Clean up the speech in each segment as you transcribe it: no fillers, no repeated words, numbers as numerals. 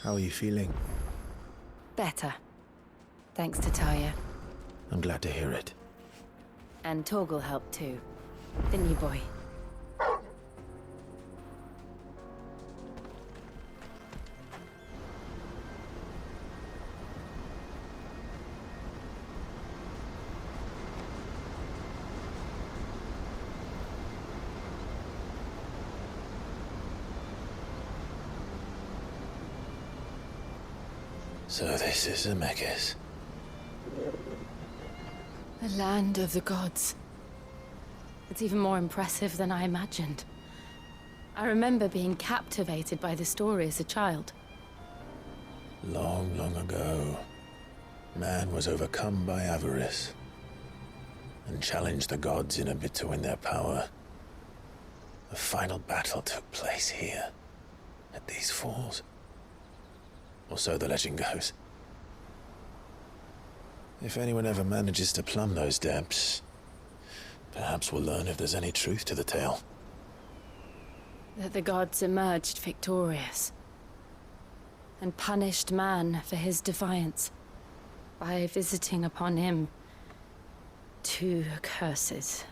How are you feeling? Better. Thanks to Taya. I'm glad to hear it. And Torgal helped too. Didn't you, boy? So this is Zemeckis. The land of the gods. It's even more impressive than I imagined. I remember being captivated by the story as a child. Long, long ago, man was overcome by avarice and challenged the gods in a bid to win their power. The final battle took place here, at these falls. Or so the legend goes. If anyone ever manages to plumb those depths, perhaps we'll learn if there's any truth to the tale. That the gods emerged victorious and punished man for his defiance by visiting upon him two curses.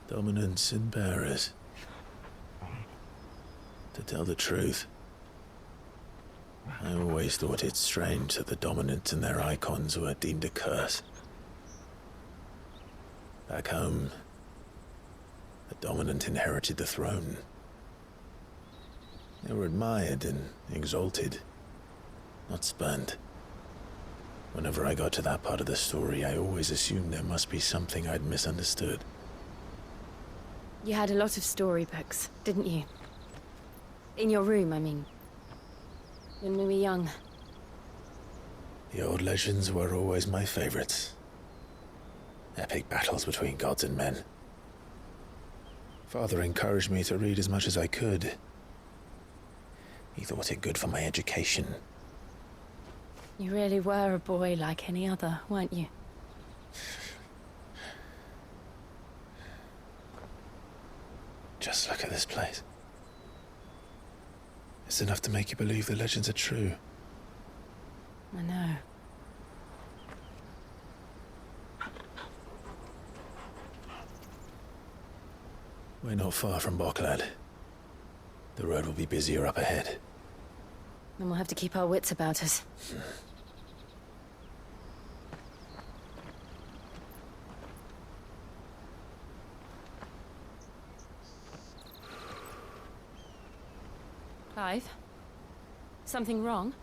Dominants and bearers. To tell the truth, I always thought it strange that the dominants and their icons were deemed a curse. Back home, the dominant inherited the throne. They were admired and exalted, not spurned. Whenever I got to that part of the story, I always assumed there must be something I'd misunderstood. You had a lot of storybooks, didn't you? In your room, I mean. When we were young. The old legends were always my favorites. Epic battles between gods and men. Father encouraged me to read as much as I could. He thought it good for my education. You really were a boy like any other, weren't you? Just look at this place. It's enough to make you believe the legends are true. I know. We're not far from Boklad. The road will be busier up ahead. Then we'll have to keep our wits about us. Clive? Something wrong?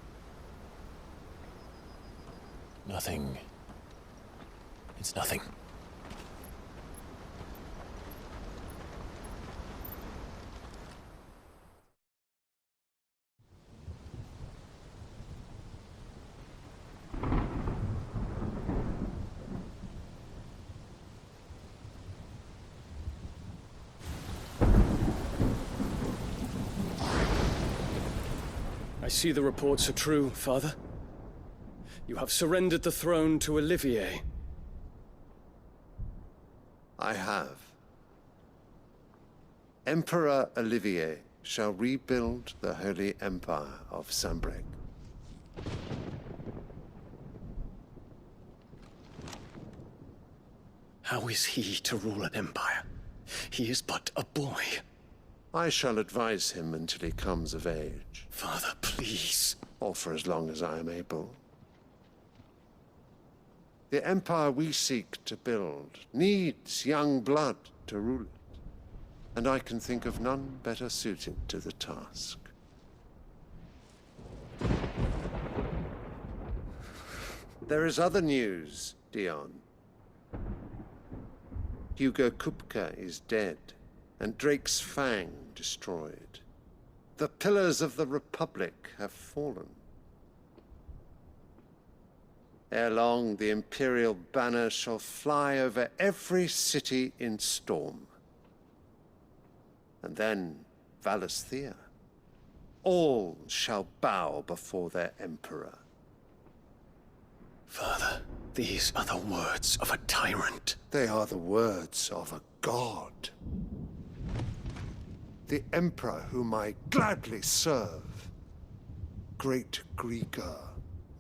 Nothing. It's nothing. I see the reports are true, Father. You have surrendered the throne to Olivier. I have. Emperor Olivier shall rebuild the Holy Empire of Sanbreque. How is he to rule an empire? He is but a boy. I shall advise him until he comes of age, Father, please. or for as long as I am able. The empire we seek to build needs young blood to rule it, and I can think of none better suited to the task. There is other news, Dion. Hugo Kupka is dead, and Drake's Fang destroyed. The pillars of the Republic have fallen. Ere long, the Imperial banner shall fly over every city in Storm. And then Valisthea. All shall bow before their Emperor. Father, these are the words of a tyrant. They are the words of a god. the Emperor whom I gladly serve. Great Greeker,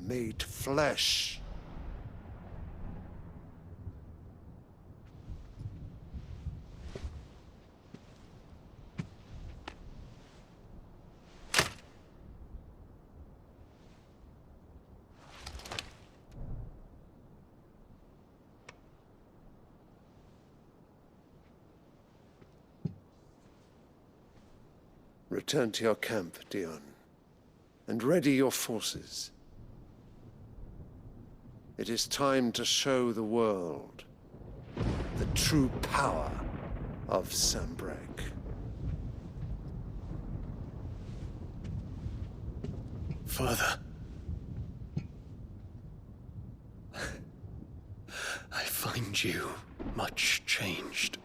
made flesh. Return to your camp, Dion, and ready your forces. It is time to show the world the true power of Sanbreque. Father. I find you much changed.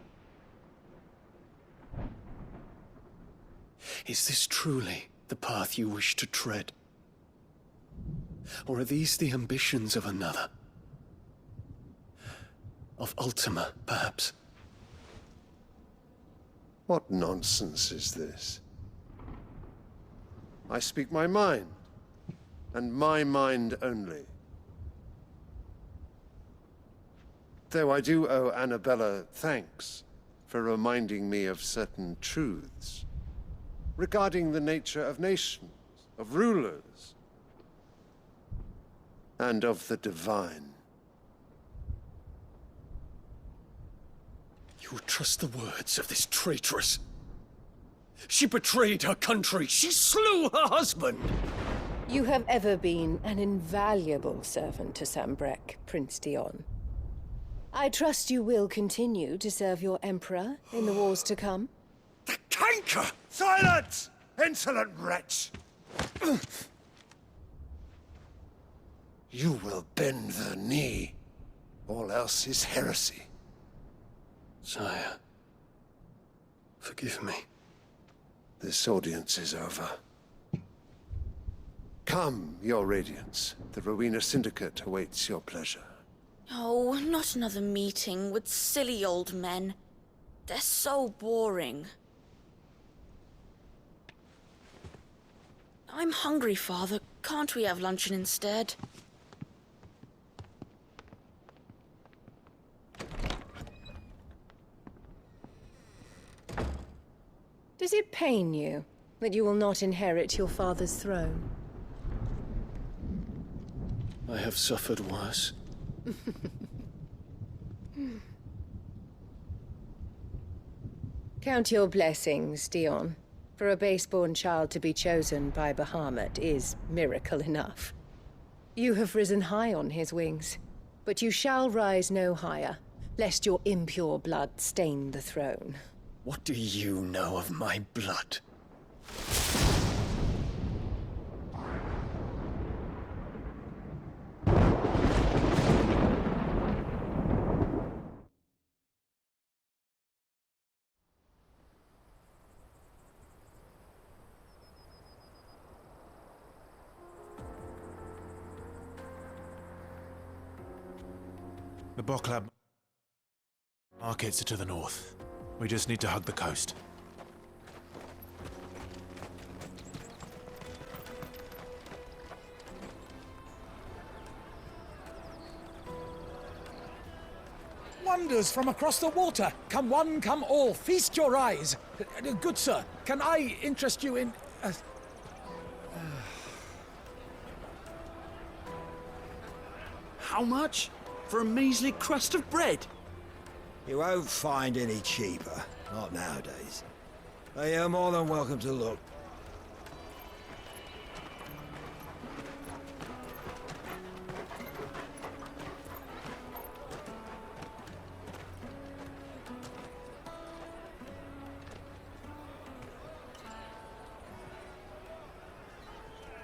Is this truly the path you wish to tread? Or are these the ambitions of another? Of Ultima, perhaps? What nonsense is this? I speak my mind, and my mind only. Though I do owe Annabella thanks for reminding me of certain truths regarding the nature of nations, of rulers, and of the divine. You would trust the words of this traitress? She betrayed her country! She slew her husband! You have ever been an invaluable servant to Sanbreque, Prince Dion. I trust you will continue to serve your Emperor in the wars to come. The canker! Silence! Insolent wretch! You will bend the knee. All else is heresy. Sire, forgive me. This audience is over. Come, your Radiance. The Rowena Syndicate awaits your pleasure. Oh, not another meeting with silly old men. They're so boring. I'm hungry, Father. Can't we have luncheon instead? Does it pain you that you will not inherit your father's throne? I have suffered worse. Count your blessings, Dion. For a base-born child to be chosen by Bahamut is miracle enough. You have risen high on his wings, but you shall rise no higher, lest your impure blood stain the throne. What do you know of my blood? The Boklab markets are to the north. We just need to hug the coast. Wonders from across the water. Come one, come all. Feast your eyes. Good sir, can I interest you in... How much? For a measly crust of bread? You won't find any cheaper. Not nowadays. But you're more than welcome to look.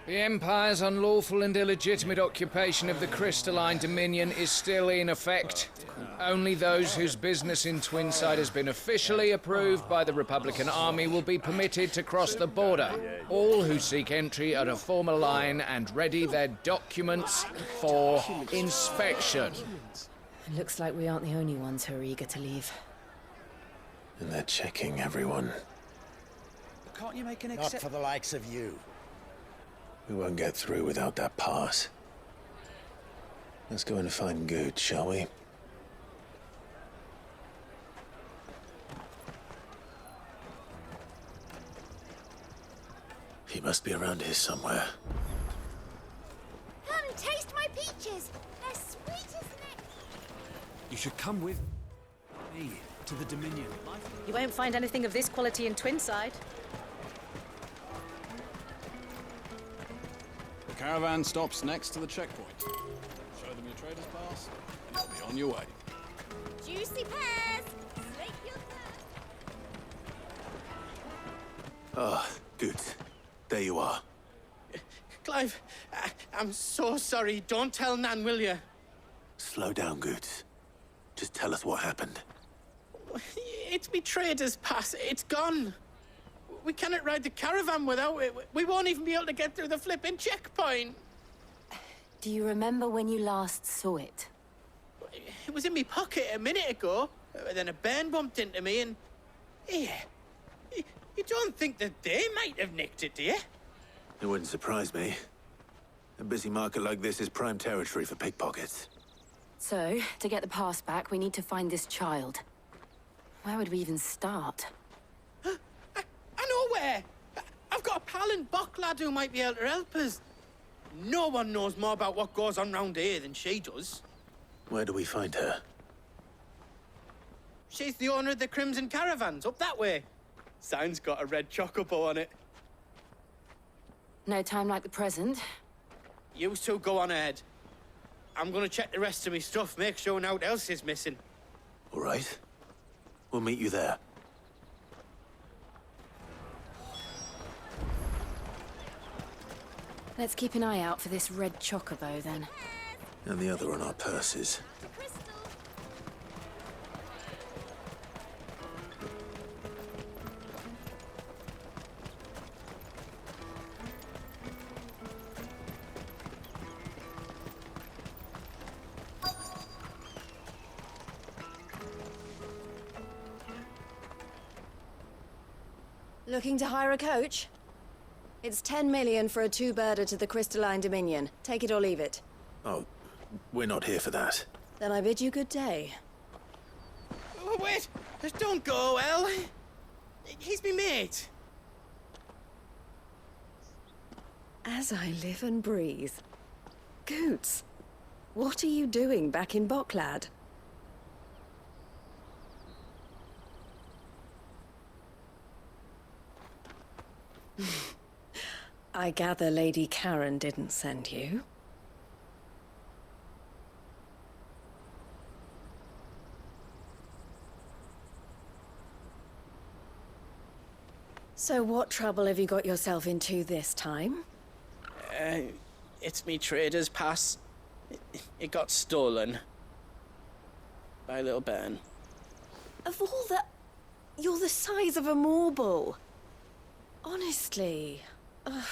The Empire's unlawful and illegitimate occupation of the Crystalline Dominion is still in effect. Only those whose business in Twinside has been officially approved by the Republican Army will be permitted to cross the border. All who seek entry are to form a line and ready their documents for inspection. It looks like we aren't the only ones who are eager to leave. And they're checking everyone. Can't you make an Not exception? for the likes of you. We won't get through without that pass. Let's go and find Good, shall we? He must be around here somewhere. Come and taste my peaches. They're sweet as neck. You should come with me to the Dominion. You won't find anything of this quality in Twinside. The caravan stops next to the checkpoint. Show them your trader's pass, and you'll be on your way. Juicy pears. Slake your thirst. Ah, Good. There you are. Clive, I'm so sorry. Don't tell Nan, will you? Slow down, Good. Just tell us what happened. It's me trader's pass. It's gone. We cannot ride the caravan without it. We won't even be able to get through the flipping checkpoint. Do you remember when you last saw it? It was in my pocket a minute ago. Then a bairn bumped into me and... Yeah. You don't think that they might have nicked it, do you? It wouldn't surprise me. A busy market like this is prime territory for pickpockets. So, to get the pass back, we need to find this child. Where would we even start? I know where! I've got a pal in Bock lad who might be able to help us. No one knows more about what goes on round here than she does. Where do we find her? She's the owner of the Crimson Caravans, up that way. Sign's got a red chocobo on it. No time like the present. You two go on ahead. I'm gonna check the rest of my stuff, make sure naught else is missing. All right. We'll meet you there. Let's keep an eye out for this red chocobo, then. And the other on our purses. Looking to hire a coach? It's 10 million for a two-birder to the Crystalline Dominion. Take it or leave it. Oh, we're not here for that. Then I bid you good day. Oh, wait! Don't go, El. He's me mate. As I live and breathe. Goots, what are you doing back in Bocklad? I gather Lady Karen didn't send you. So what trouble have you got yourself into this time? It's me trader's pass. It got stolen. By a little bairn. Of all the... You're the size of a marble. Honestly. Ugh.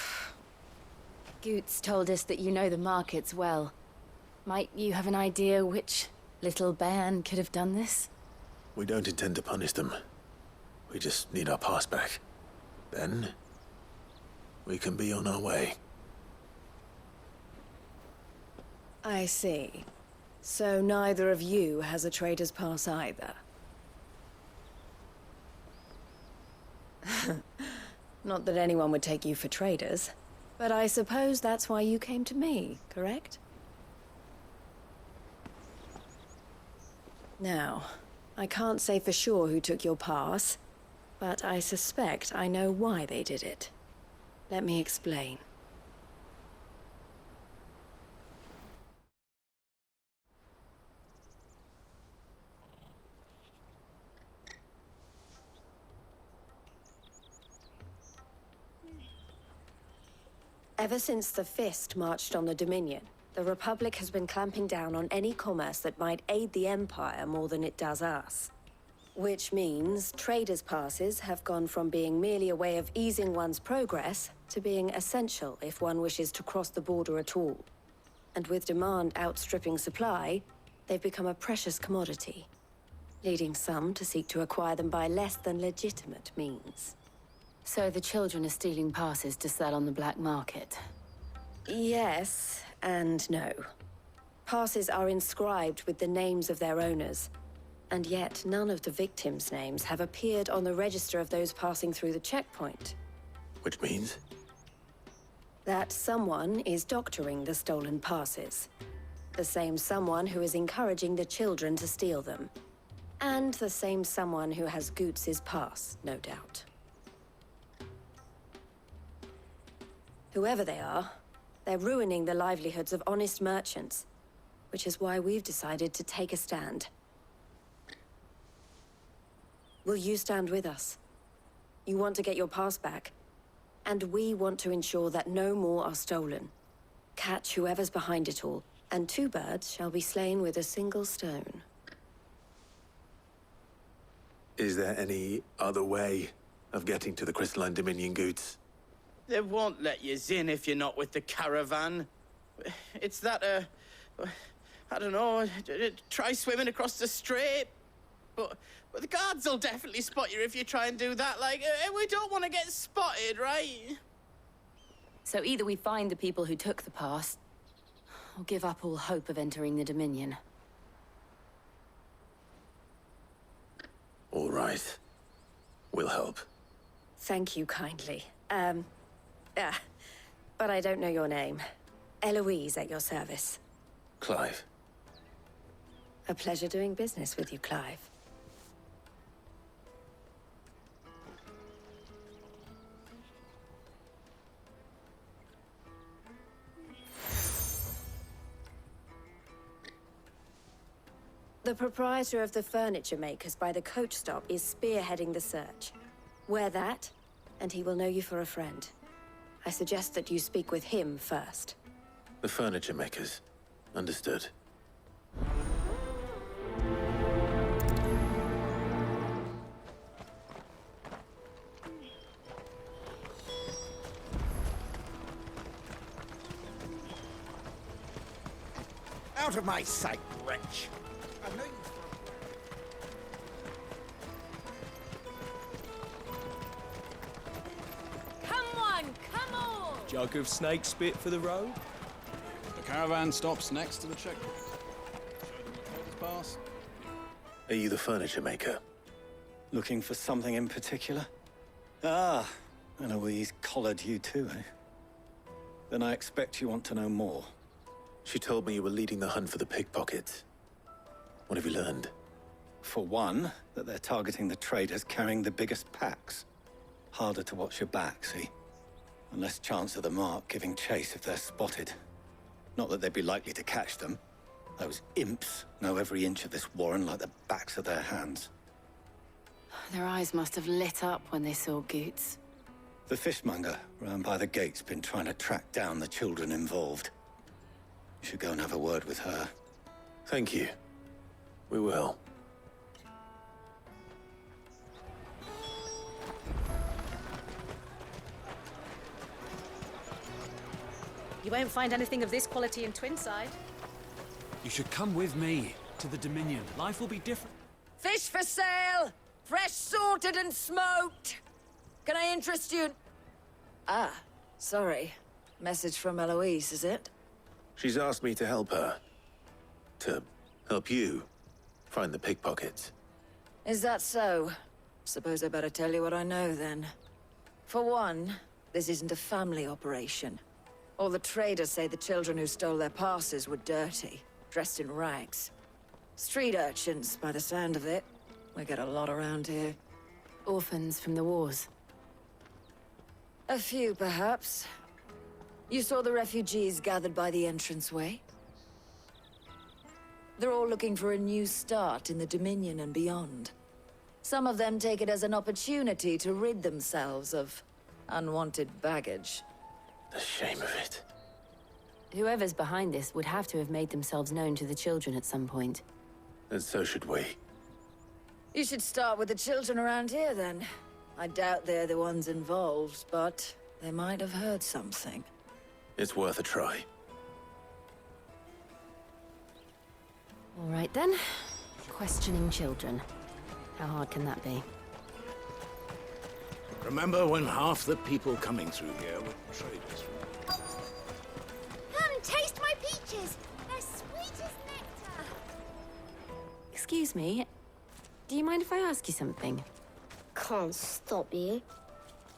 Goots told us that you know the markets well. Might you have an idea which little bairn could have done this? We don't intend to punish them. We just need our pass back. Then, we can be on our way. I see. So neither of you has a trader's pass either. Not that anyone would take you for traders, but I suppose that's why you came to me, correct? Now, I can't say for sure who took your pass, but I suspect I know why they did it. Let me explain. Ever since the Fist marched on the Dominion, the Republic has been clamping down on any commerce that might aid the Empire more than it does us. Which means traders' passes have gone from being merely a way of easing one's progress to being essential if one wishes to cross the border at all. And with demand outstripping supply, they've become a precious commodity, leading some to seek to acquire them by less than legitimate means. So the children are stealing passes to sell on the black market. Yes and no. Passes are inscribed with the names of their owners, and yet none of the victims' names have appeared on the register of those passing through the checkpoint. Which means? That someone is doctoring the stolen passes. The same someone who is encouraging the children to steal them. And the same someone who has Goots's pass, no doubt. Whoever they are, they're ruining the livelihoods of honest merchants, which is why we've decided to take a stand. Will you stand with us? You want to get your pass back, and we want to ensure that no more are stolen. Catch whoever's behind it all, and 2 birds shall be slain with a single stone. Is there any other way of getting to the Crystalline Dominion Goods? They won't let you in if you're not with the caravan. It's that, I don't know, try swimming across the strait. But the guards will definitely spot you if you try and do that. Like, we don't want to get spotted, right? So either we find the people who took the pass, or give up all hope of entering the Dominion. All right. We'll help. Thank you kindly. But I don't know your name. Eloise at your service. Clive. A pleasure doing business with you, Clive. The proprietor of the furniture makers by the coach stop is spearheading the search. Wear that, and he will know you for a friend. I suggest that you speak with him first. The furniture makers. Understood. Out of my sight, wretch! I know you Come on! Jug of snake spit for the road? The caravan stops next to the checkpoint. Show them your trader's pass. Are you the furniture maker? Looking for something in particular? Ah, Eloise collared you too, eh? Then I expect you want to know more. She told me you were leading the hunt for the pickpockets. What have you learned? For one, that they're targeting the traders carrying the biggest packs. Harder to watch your back, see? And less chance of the mark giving chase if they're spotted. Not that they'd be likely to catch them. Those imps know every inch of this warren like the backs of their hands. Their eyes must have lit up when they saw Goots. The fishmonger round by the gate's been trying to track down the children involved. You should go and have a word with her. Thank you. We will. You won't find anything of this quality in Twinside. You should come with me to the Dominion. Life will be different. Fish for sale! Fresh sorted and smoked! Can I interest you? Ah, sorry. Message from Eloise, is it? She's asked me to help her. To help you find the pickpockets. Is that so? Suppose I better tell you what I know, then. For one, this isn't a family operation. All the traders say the children who stole their passes were dirty, dressed in rags. Street urchins, by the sound of it. We get a lot around here. Orphans from the wars. A few, perhaps. You saw the refugees gathered by the entranceway? They're all looking for a new start in the Dominion and beyond. Some of them take it as an opportunity to rid themselves of unwanted baggage. The shame of it. Whoever's behind this would have to have made themselves known to the children at some point. And so should we. You should start with the children around here, then. I doubt they're the ones involved, but they might have heard something. It's worth a try. All right, then. Questioning children. How hard can that be? Remember when half the people coming through here were traders? Come, taste my peaches! They're sweet as nectar! Excuse me, do you mind if I ask you something? Can't stop you.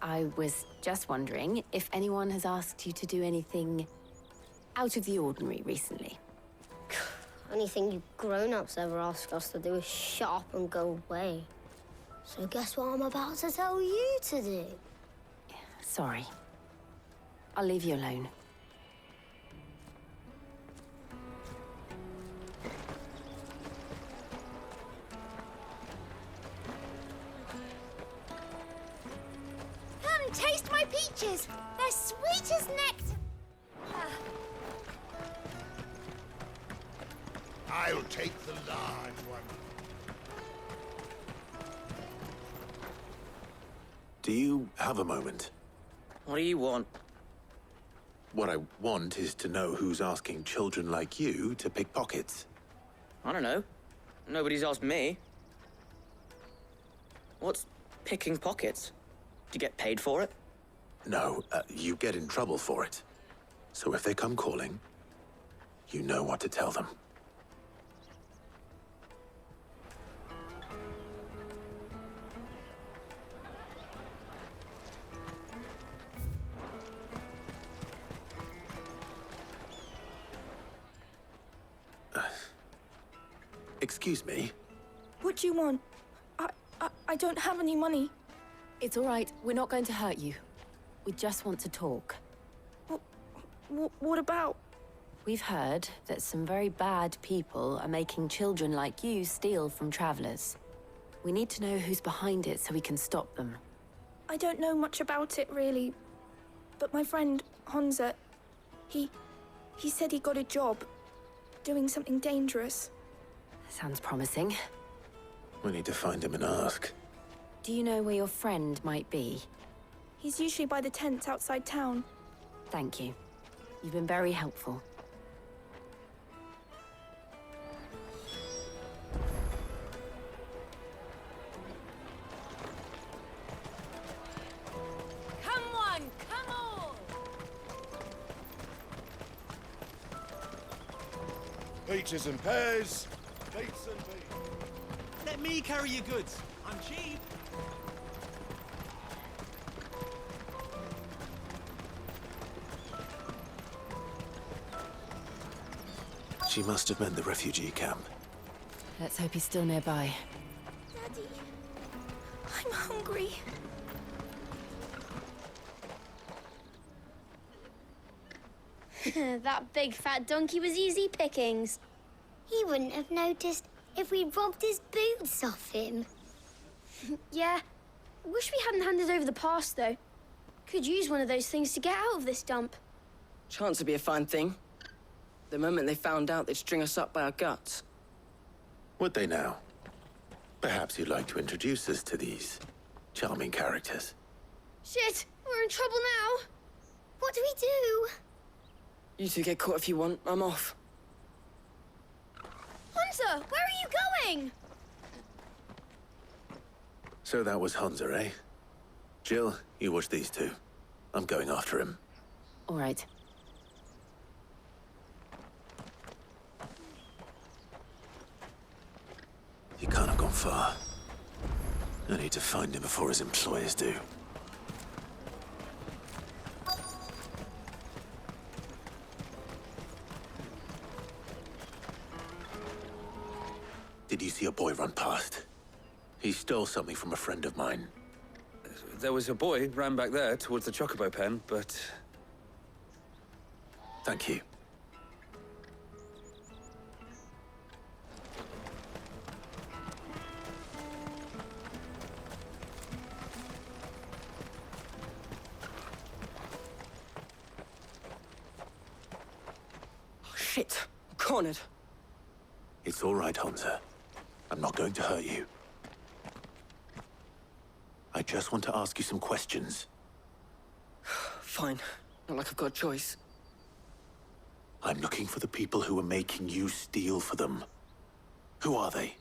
I was just wondering if anyone has asked you to do anything out of the ordinary recently. Anything you grown-ups ever ask us to do is shut up and go away. So guess what I'm about to tell you to do? Sorry. I'll leave you alone. Come, taste my peaches! They're sweet as nectar! I'll take the large one. Do you have a moment? What do you want? What I want is to know who's asking children like you to pick pockets. I don't know. Nobody's asked me. What's picking pockets? Do you get paid for it? No, you get in trouble for it. So if they come calling, you know what to tell them. Excuse me? What do you want? I don't have any money. It's all right. We're not going to hurt you. We just want to talk. What about? We've heard that some very bad people are making children like you steal from travelers. We need to know who's behind it so we can stop them. I don't know much about it, really. But my friend, Honza, he said he got a job doing something dangerous. Sounds promising. We need to find him and ask. Do you know where your friend might be? He's usually by the tents outside town. Thank you. You've been very helpful. Come on, come on! Peaches and pears, dates and beans. Let me carry your goods. I'm cheap. She must have meant the refugee camp. Let's hope he's still nearby. Daddy, I'm hungry. That big fat donkey was easy pickings. He wouldn't have noticed if we robbed his boots off him. Yeah. Wish we hadn't handed over the pass, though. Could use one of those things to get out of this dump. Chance would be a fine thing. The moment they found out, they'd string us up by our guts. Would they now? Perhaps you'd like to introduce us to these charming characters. Shit, we're in trouble now. What do we do? You two get caught if you want. I'm off. Hunter, where are you going? So that was Hunter, eh? Jill, you watch these two. I'm going after him. All right. He can't have gone far. I need to find him before his employers do. Did you see a boy run past? He stole something from a friend of mine. There was a boy ran back there towards the chocobo pen, but... Thank you. Oh, shit. I'm cornered. It's all right, Hunter. I'm not going to hurt you. I just want to ask you some questions. Fine. Not like I've got a choice. I'm looking for the people who are making you steal for them. Who are they?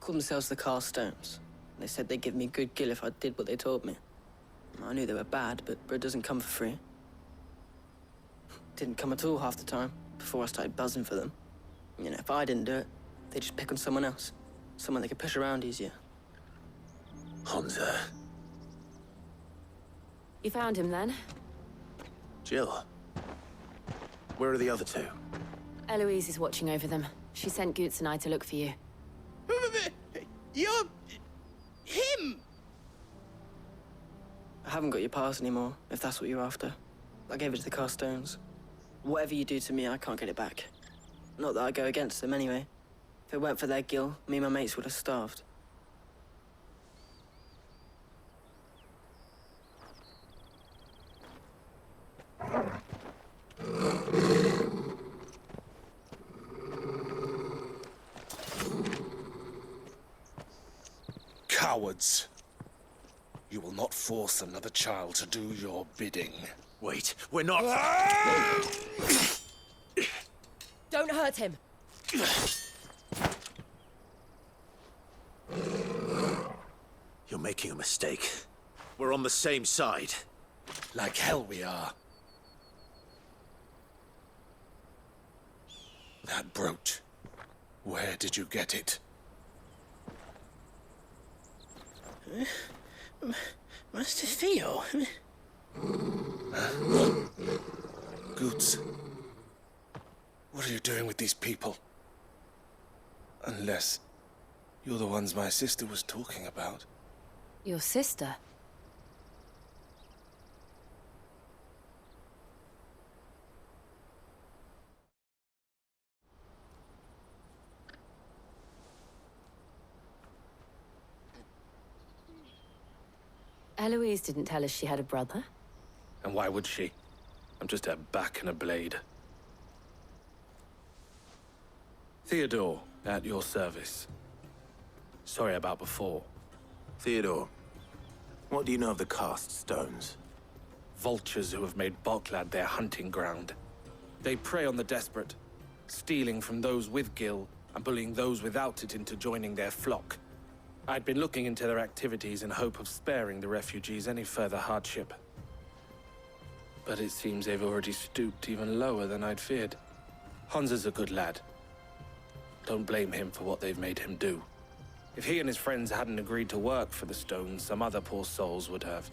Call themselves the Carstones. They said they'd give me good gill if I did what they told me. I knew they were bad, but bread doesn't come for free. Didn't come at all half the time, before I started buzzing for them. You know, if I didn't do it, they'd just pick on someone else. Someone they could push around easier. Honza. You found him then? Jill. Where are the other two? Eloise is watching over them. She sent Goots and I to look for you. You're... him! I haven't got your pass anymore, if that's what you're after. I gave it to the Carstones. Whatever you do to me, I can't get it back. Not that I go against them anyway. If it weren't for their gill, me and my mates would have starved. Cowards! You will not force another child to do your bidding. Wait, we're not... Don't hurt him! You're making a mistake. We're on the same side. Like hell we are. That brooch. Where did you get it? Master Theo? Goots. What are you doing with these people? Unless you're the ones my sister was talking about. Your sister? Eloise didn't tell us she had a brother. And why would she? I'm just her back and a blade. Theodore, at your service. Sorry about before. Theodore, what do you know of the cast stones? Vultures who have made Boklad their hunting ground. They prey on the desperate, stealing from those with gil and bullying those without it into joining their flock. I'd been looking into their activities in hope of sparing the refugees any further hardship. But it seems they've already stooped even lower than I'd feared. Honza's a good lad. Don't blame him for what they've made him do. If he and his friends hadn't agreed to work for the stones, some other poor souls would have.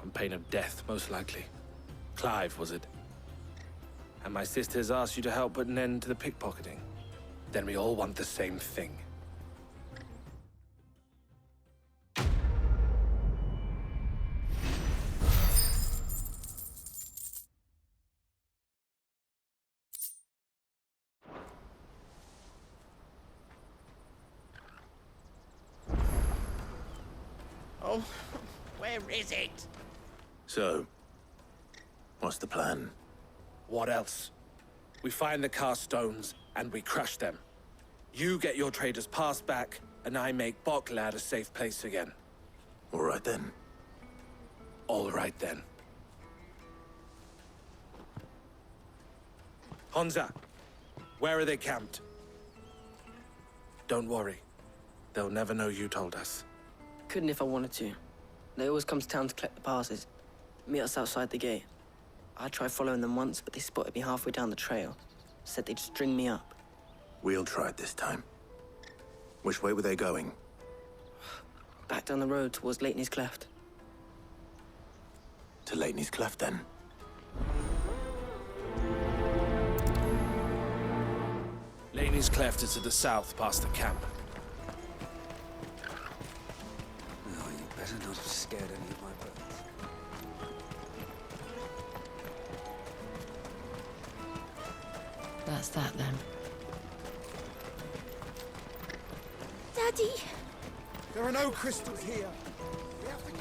On pain of death, most likely. Clive, was it? And my sisters asked you to help put an end to the pickpocketing. Then we all want the same thing. Oh, where is it? So, what's the plan? What else? We find the cast stones, and we crush them. You get your trader's pass back, and I make Boklad a safe place again. All right then. All right then. Honza, where are they camped? Don't worry. They'll never know you told us. Couldn't if I wanted to. They always come to town to collect the passes. Meet us outside the gate. I tried following them once, but they spotted me halfway down the trail. Said they'd string me up. We'll try it this time. Which way were they going? Back down the road towards Lateney's Cleft. To Lateney's Cleft, then? Lateney's Cleft is to the south, past the camp. Oh, you better not have scared any of my birds. That's that, then. Daddy! There are no crystals here. We have to keep...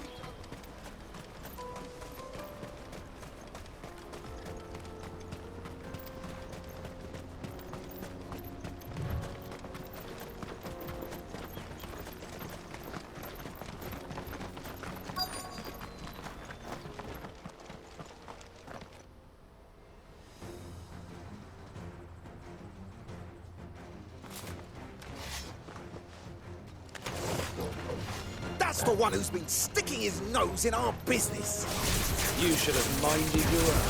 That's the one who's been sticking his nose in our business. You should have minded your own.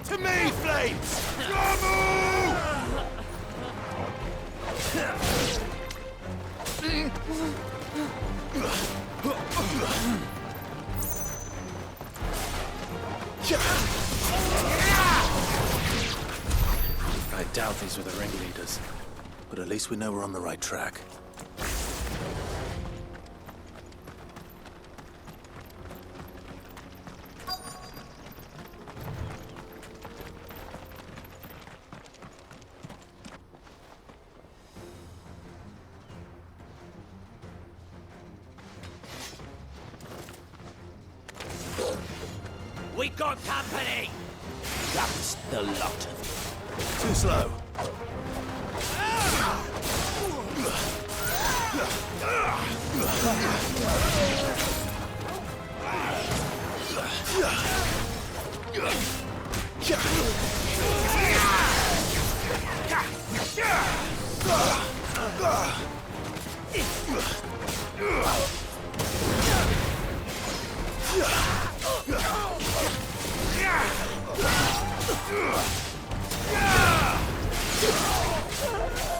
To me, Flames! Ramu! I doubt these were the ringleaders, but at least we know we're on the right track. We got company! That's the lot of Too slow.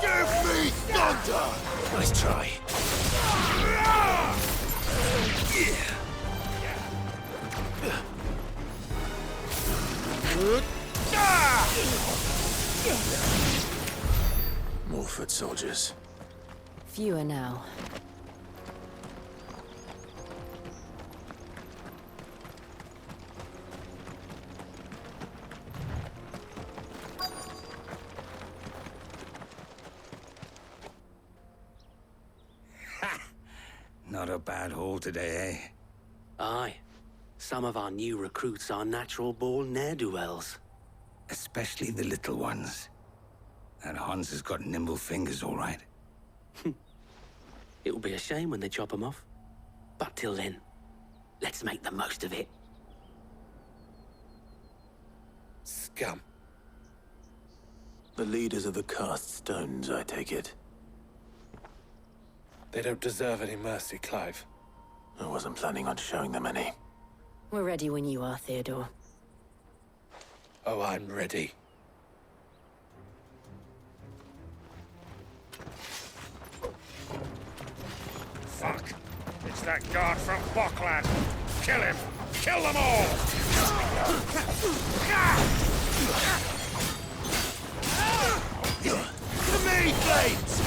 Give me thunder! Nice try. More foot soldiers. Fewer now. Not a bad haul today, eh? Aye. Some of our new recruits are natural-born ne'er-do-wells. Especially the little ones. That Hans has got nimble fingers, all right. It will be a shame when they chop them off. But till then, let's make the most of it. Scum. The leaders of the cast stones, I take it. They don't deserve any mercy, Clive. I wasn't planning on showing them any. We're ready when you are, Theodore. Oh, I'm ready. Fuck! It's that guard from Bockland! Kill him! Kill them all! To me, Flames!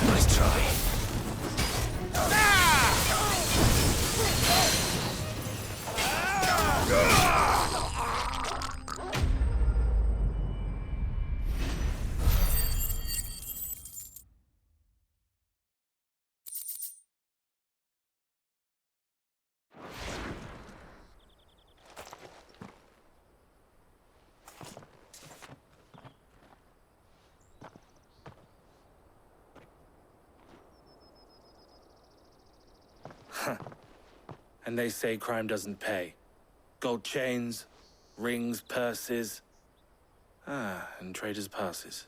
Nice try. And they say crime doesn't pay. Gold chains, rings, purses. And traders' passes.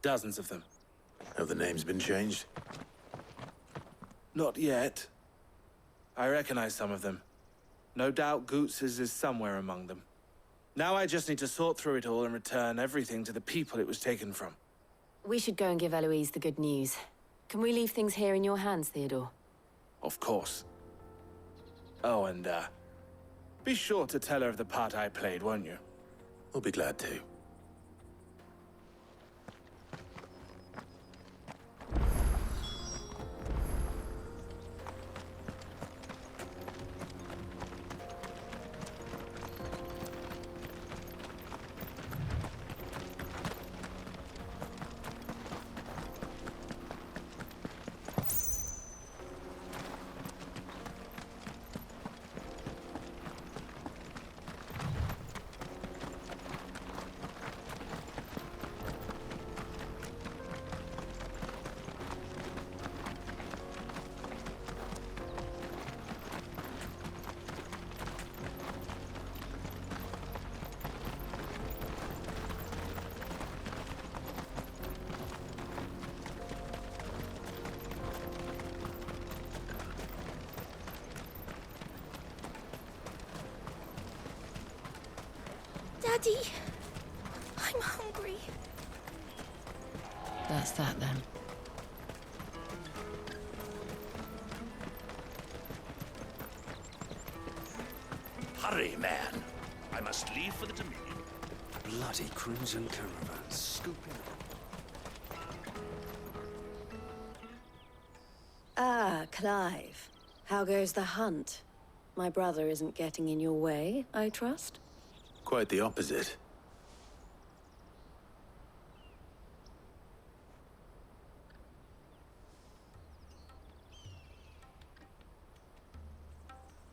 Dozens of them. Have the names been changed? Not yet. I recognize some of them. No doubt Goots's is somewhere among them. Now I just need to sort through it all and return everything to the people it was taken from. We should go and give Eloise the good news. Can we leave things here in your hands, Theodore? Of course. Oh, and, be sure to tell her of the part I played, won't you? We'll be glad to. Daddy, I'm hungry. That's that then. Hurry, man. I must leave for the Dominion. Bloody crimson caravans scooping Ah, Clive. How goes the hunt? My brother isn't getting in your way, I trust? Quite the opposite.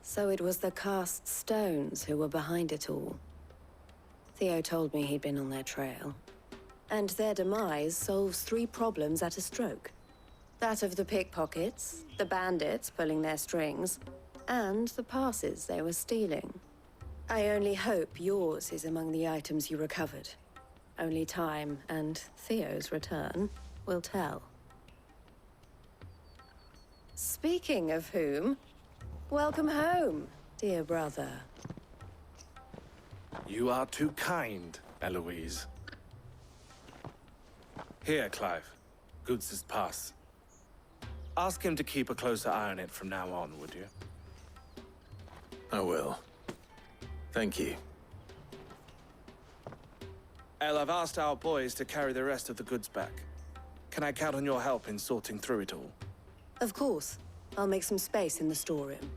So it was the cast stones who were behind it all. Theo told me he'd been on their trail. And their demise solves 3 problems at a stroke. That of the pickpockets, the bandits pulling their strings, and the passes they were stealing. I only hope yours is among the items you recovered. Only time and Theo's return will tell. Speaking of whom, welcome home, dear brother. You are too kind, Eloise. Here, Clive. Goots's pass. Ask him to keep a closer eye on it from now on, would you? I will. Thank you. El, I've asked our boys to carry the rest of the goods back. Can I count on your help in sorting through it all? Of course. I'll make some space in the storeroom.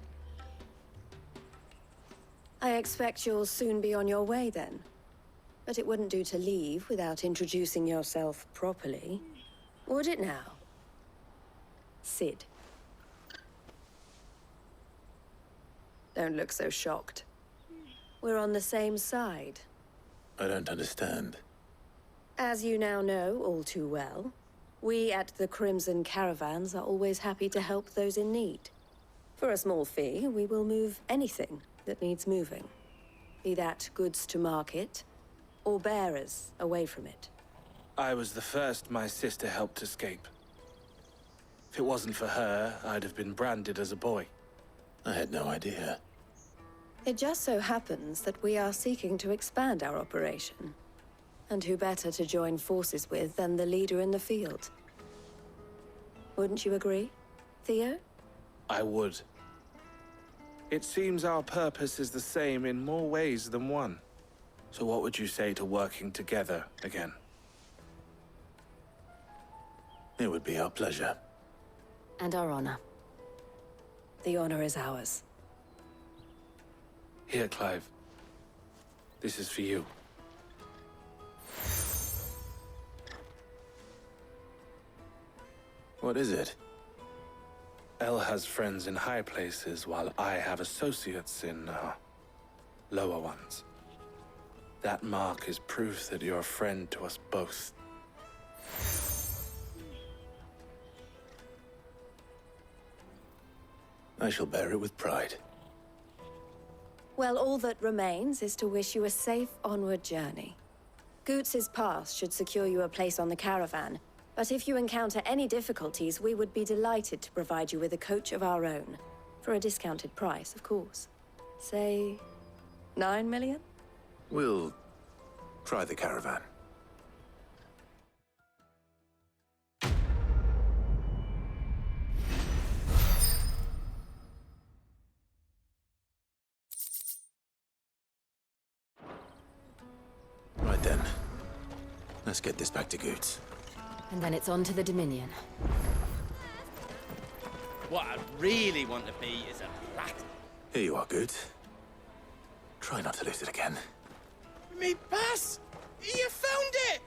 I expect you'll soon be on your way then. But it wouldn't do to leave without introducing yourself properly. Would it now? Sid. Don't look so shocked. We're on the same side. I don't understand. As you now know all too well, we at the Crimson Caravans are always happy to help those in need. For a small fee, we will move anything that needs moving. Be that goods to market, or bearers away from it. I was the first my sister helped escape. If it wasn't for her, I'd have been branded as a boy. I had no idea. It just so happens that we are seeking to expand our operation. And who better to join forces with than the leader in the field? Wouldn't you agree, Theo? I would. It seems our purpose is the same in more ways than one. So what would you say to working together again? It would be our pleasure. And our honor. The honor is ours. Here, Clive. This is for you. What is it? Elle has friends in high places, while I have associates in, lower ones. That mark is proof that you're a friend to us both. I shall bear it with pride. Well, all that remains is to wish you a safe onward journey. Goots's pass should secure you a place on the caravan, but if you encounter any difficulties, we would be delighted to provide you with a coach of our own. For a discounted price, of course. Say, 9 million? We'll try the caravan. Right then. Let's get this back to Goots. And then it's on to the Dominion. What I really want to be is a black... Here you are, Goots. Try not to lose it again. Me pass! You found it!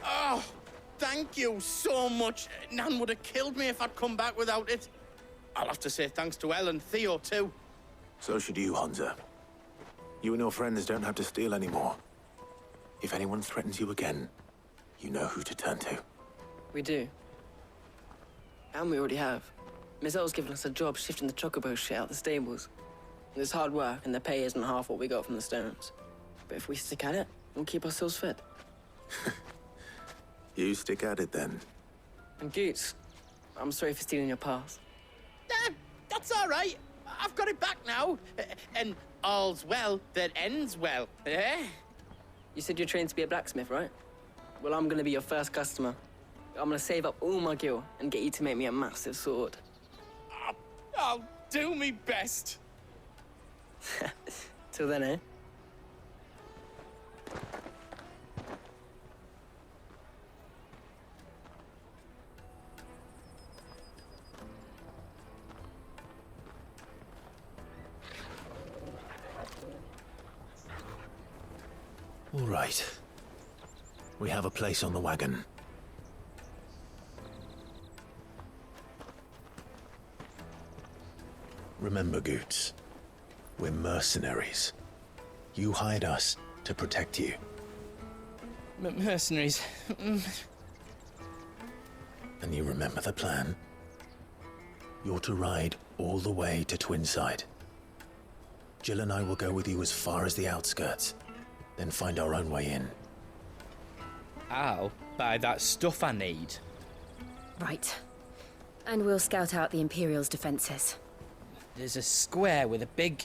Oh, thank you so much. Nan would have killed me if I'd come back without it. I'll have to say thanks to Elle and Theo, too. So should you, Honza. You and your friends don't have to steal anymore. If anyone threatens you again, you know who to turn to. We do. And we already have. Miss Elle's given us a job shifting the chocobo shit out the stables. It's hard work, and the pay isn't half what we got from the stones. But if we stick at it, we'll keep ourselves fed. You stick at it, then. And Goots, I'm sorry for stealing your pass. That's all right. I've got it back now. And all's well that ends well, eh? You said you're trained to be a blacksmith, right? Well, I'm gonna be your first customer. I'm gonna save up all my gil and get you to make me a massive sword. I'll do me best. Till then, eh? All right. We have a place on the wagon. Remember, Goots, we're mercenaries. You hired us to protect you. Mercenaries. And you remember the plan? You're to ride all the way to Twinside. Jill and I will go with you as far as the outskirts, then find our own way in. I'll buy that stuff I need. Right. And we'll scout out the Imperial's defenses. There's a square with a big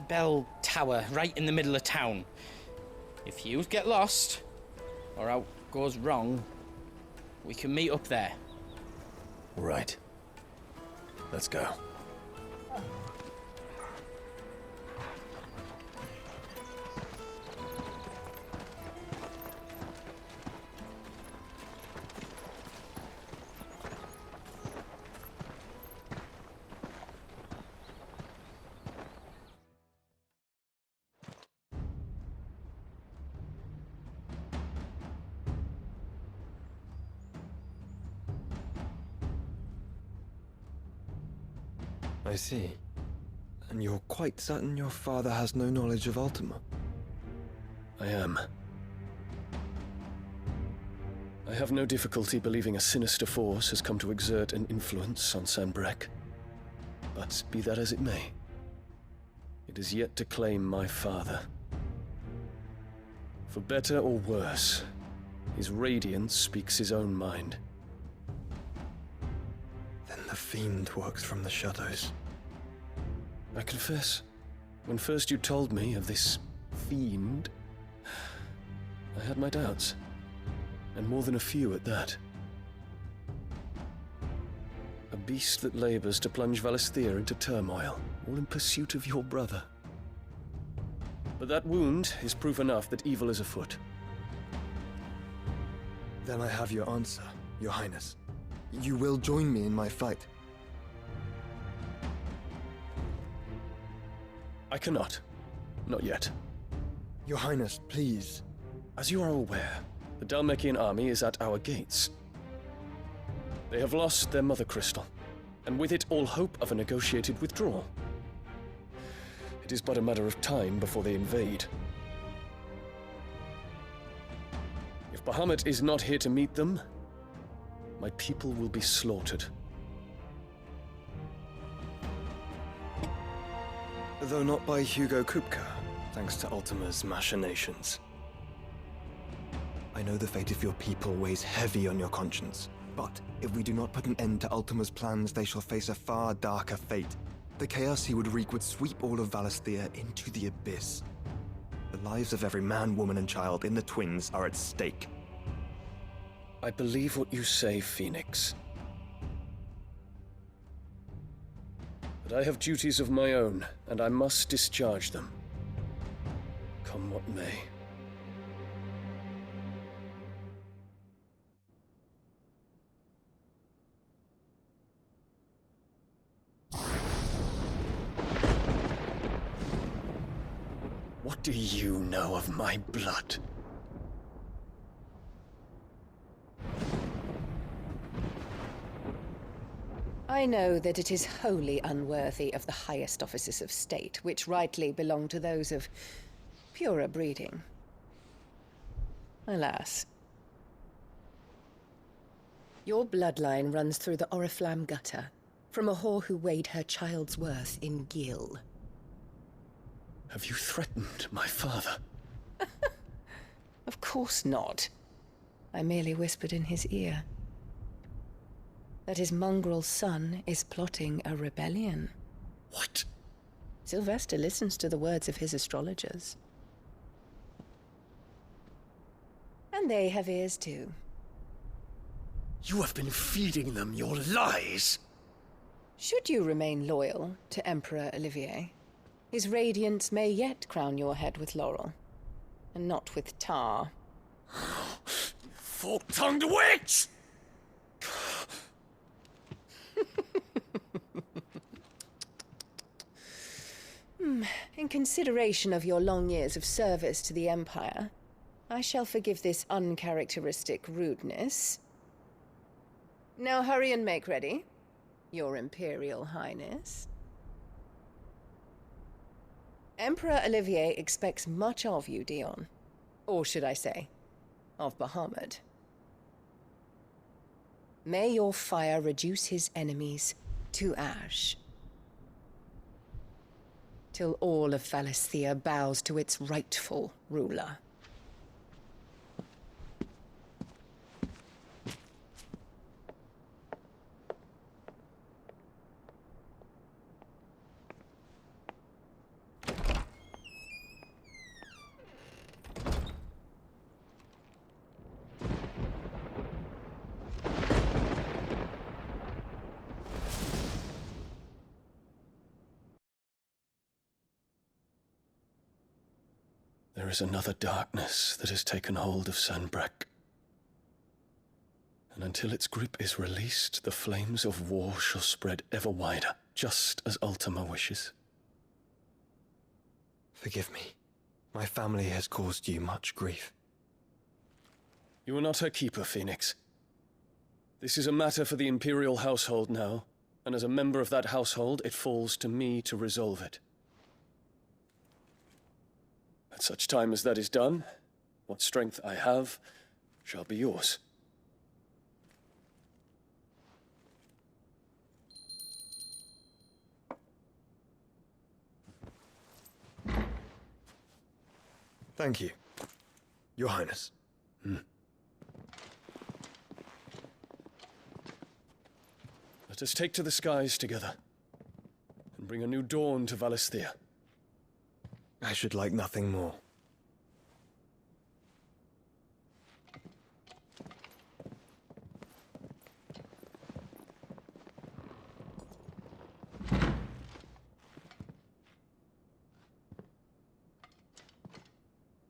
bell tower right in the middle of town. If you get lost, or out goes wrong, we can meet up there. Right. Let's go. I see. And you're quite certain your father has no knowledge of Ultima? I am. I have no difficulty believing a sinister force has come to exert an influence on Sanbreque. But be that as it may, it is yet to claim my father. For better or worse, his radiance speaks his own mind. Then the fiend works from the shadows. I confess, when first you told me of this fiend, I had my doubts, and more than a few at that. A beast that labors to plunge Valisthea into turmoil, all in pursuit of your brother. But that wound is proof enough that evil is afoot. Then I have your answer, Your Highness. You will join me in my fight. I cannot. Not yet. Your Highness, please. As you are aware, the Dalmekian army is at our gates. They have lost their mother crystal, and with it all hope of a negotiated withdrawal. It is but a matter of time before they invade. If Bahamut is not here to meet them, my people will be slaughtered. Though not by Hugo Kupka, thanks to Ultima's machinations. I know the fate of your people weighs heavy on your conscience, but if we do not put an end to Ultima's plans, they shall face a far darker fate. The chaos he would wreak would sweep all of Valisthea into the abyss. The lives of every man, woman, and child in the Twins are at stake. I believe what you say, Phoenix. But I have duties of my own, and I must discharge them. Come what may. What do you know of my blood? I know that it is wholly unworthy of the highest offices of state, which rightly belong to those of purer breeding. Alas. Your bloodline runs through the Oriflamme gutter, from a whore who weighed her child's worth in gil. Have you threatened my father? Of course not. I merely whispered in his ear that his mongrel son is plotting a rebellion. What? Sylvester listens to the words of his astrologers. And they have ears too. You have been feeding them your lies! Should you remain loyal to Emperor Olivier, his radiance may yet crown your head with laurel, and not with tar. Fork-tongued witch! In consideration of your long years of service to the Empire, I shall forgive this uncharacteristic rudeness. Now hurry and make ready, Your Imperial Highness. Emperor Olivier expects much of you, Dion. Or should I say, of Bahamut. May your fire reduce his enemies to ash, till all of Valisthea bows to its rightful ruler. There is another darkness that has taken hold of Sanbreque. And until its grip is released, the flames of war shall spread ever wider, just as Ultima wishes. Forgive me. My family has caused you much grief. You are not her keeper, Phoenix. This is a matter for the Imperial household now, and as a member of that household, it falls to me to resolve it. At such time as that is done, what strength I have shall be yours. Thank you, Your Highness. Let us take to the skies together, and bring a new dawn to Valisthea. I should like nothing more.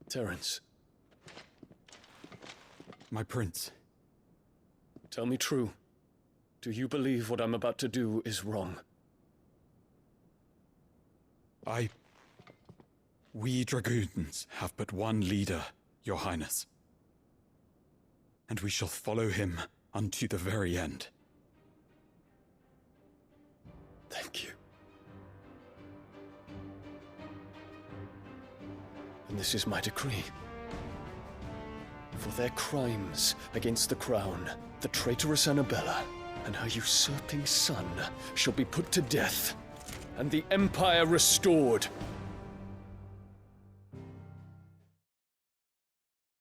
Terence. My prince. Tell me true. Do you believe what I'm about to do is wrong? We dragoons have but one leader, Your Highness. And we shall follow him unto the very end. Thank you. And this is my decree. For their crimes against the crown, the traitorous Annabella and her usurping son shall be put to death, and the Empire restored